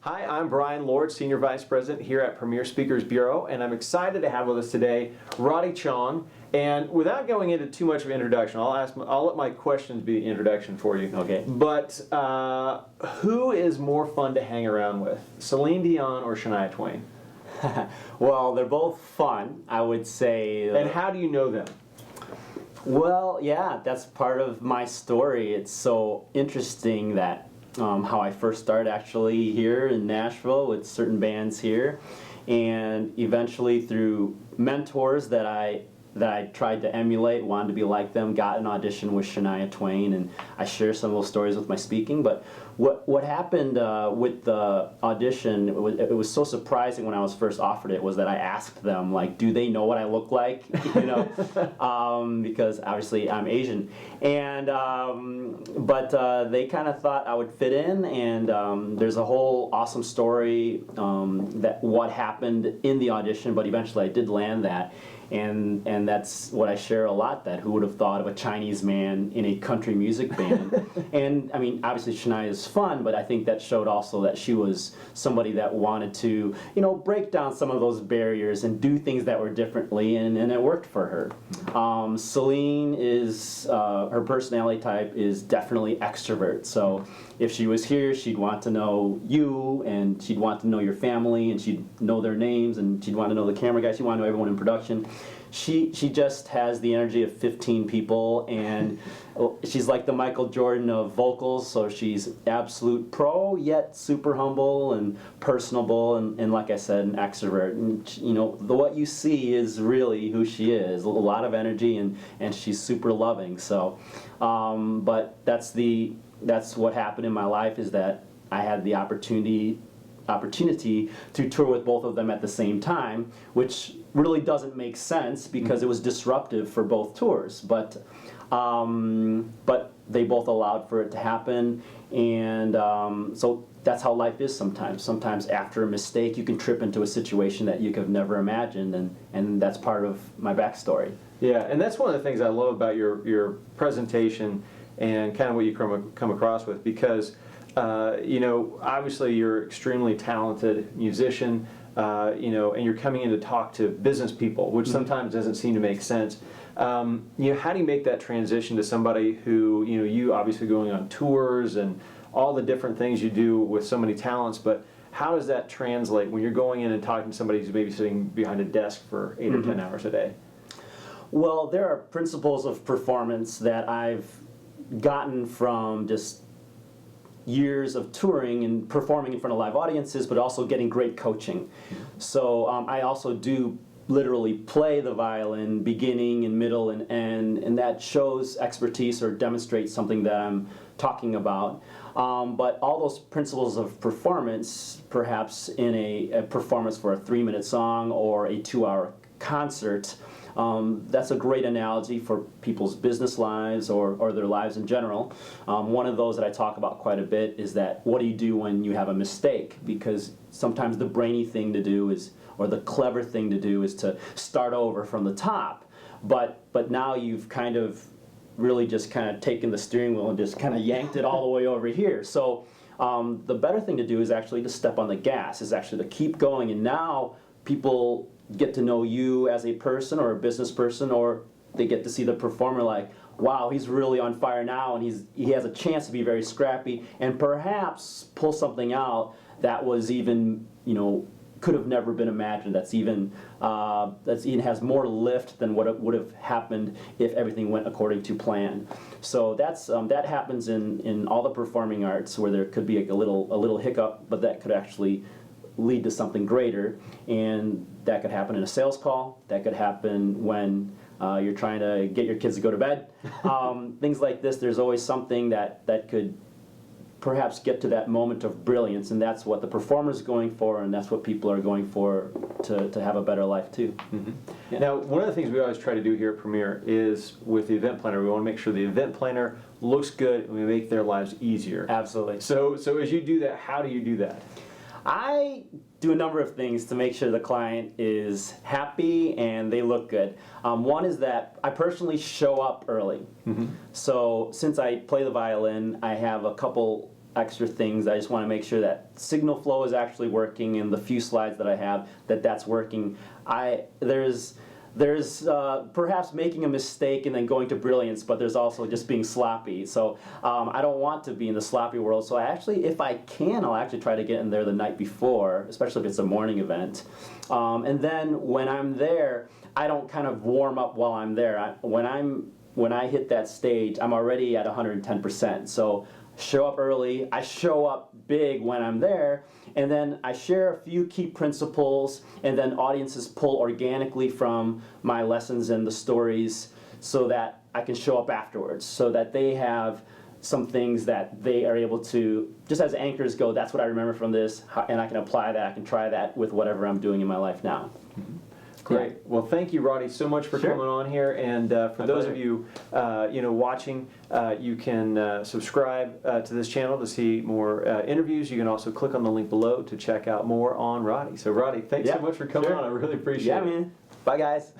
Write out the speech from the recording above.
Hi, I'm Brian Lord, Senior Vice President here at Premier Speakers Bureau, and I'm excited to have with us today Roddy Chong. And without going into too much of an introduction, I'll let my questions be the introduction for you. Okay. But who is more fun to hang around with, Celine Dion or Shania Twain? Well, they're both fun, I would say. And how do you know them? Well, yeah, that's part of my story. It's so interesting that how I first started actually here in Nashville with certain bands here, and eventually through mentors that I tried to emulate, wanted to be like them, got an audition with Shania Twain, and I share some of those stories with my speaking. But what happened with the audition, it was so surprising when I was first offered it, was that I asked them, like, do they know what I look like? Because obviously I'm Asian. And but they kind of thought I would fit in, and there's a whole awesome story that what happened in the audition, but eventually I did land that. And that's what I share a lot, that who would have thought of a Chinese man in a country music band. And I mean, obviously Shania is fun, but I think that showed also that she was somebody that wanted to, break down some of those barriers and do things that were differently, and it worked for her. Celine is, her personality type is definitely extrovert, so if she was here, she'd want to know you, and she'd want to know your family, and she'd know their names, and she'd want to know the camera guy, she'd want to know everyone in production. She just has the energy of 15 people, and she's like the Michael Jordan of vocals, so she's absolute pro, yet super humble and personable, and like I said, an extrovert. And what you see is really who she is, a lot of energy, and she's super loving. So, but that's what happened in my life, is that I had the opportunity to tour with both of them at the same time, which really doesn't make sense because it was disruptive for both tours. But they both allowed for it to happen, and so that's how life is sometimes. Sometimes after a mistake, you can trip into a situation that you could have never imagined, and that's part of my backstory. Yeah, and that's one of the things I love about your presentation and kind of what you come across with, because obviously you're an extremely talented musician, and you're coming in to talk to business people, which sometimes doesn't seem to make sense. How do you make that transition to somebody who, you obviously going on tours and all the different things you do with so many talents, but how does that translate when you're going in and talking to somebody who's maybe sitting behind a desk for 8 or 10 hours a day? Well, there are principles of performance that I've gotten from just years of touring and performing in front of live audiences, but also getting great coaching. So I also do literally play the violin beginning and middle and end, and that shows expertise or demonstrates something that I'm talking about. But all those principles of performance, perhaps in a performance for a 3-minute song or a 2-hour concert, that's a great analogy for people's business lives or their lives in general. One of those that I talk about quite a bit is that what do you do when you have a mistake? Because sometimes the brainy thing to do is, or the clever thing to do, is to start over from the top. But now you've kind of really just kind of taken the steering wheel and just kind of yanked it all the way over here. So the better thing to do is actually to step on the gas, is actually to keep going, and now people get to know you as a person or a business person, or they get to see the performer like, wow, he's really on fire now, and he has a chance to be very scrappy and perhaps pull something out that was even, could have never been imagined, that's even has more lift than what it would have happened if everything went according to plan. So that's that happens in all the performing arts, where there could be a little hiccup, but that could actually lead to something greater. And that could happen in a sales call, that could happen when you're trying to get your kids to go to bed. Things like this, there's always something that could perhaps get to that moment of brilliance, and that's what the performer's going for, and that's what people are going for to have a better life too. Mm-hmm. Yeah. Now, one of the things we always try to do here at Premier is, with the event planner, we want to make sure the event planner looks good and we make their lives easier. Absolutely. So as you do that, how do you do that? I do a number of things to make sure the client is happy and they look good. One is that I personally show up early. Mm-hmm. So since I play the violin, I have a couple extra things. I just want to make sure that signal flow is actually working, and the few slides that I have, that's working. There's perhaps making a mistake and then going to brilliance, but there's also just being sloppy. So I don't want to be in the sloppy world. So I actually, if I can, I'll actually try to get in there the night before, especially if it's a morning event. And then when I'm there, I don't kind of warm up while I'm there. When I hit that stage, I'm already at 110%. So show up early, I show up big when I'm there, and then I share a few key principles, and then audiences pull organically from my lessons and the stories so that I can show up afterwards, so that they have some things that they are able to, just as anchors go, that's what I remember from this, and I can apply that, I can try that with whatever I'm doing in my life now. Great. Well, thank you, Roddy, so much for coming on here. And for those of you, watching, you can subscribe to this channel to see more interviews. You can also click on the link below to check out more on Roddy. So, Roddy, thanks so much for coming on. I really appreciate it. Yeah, man. Bye, guys.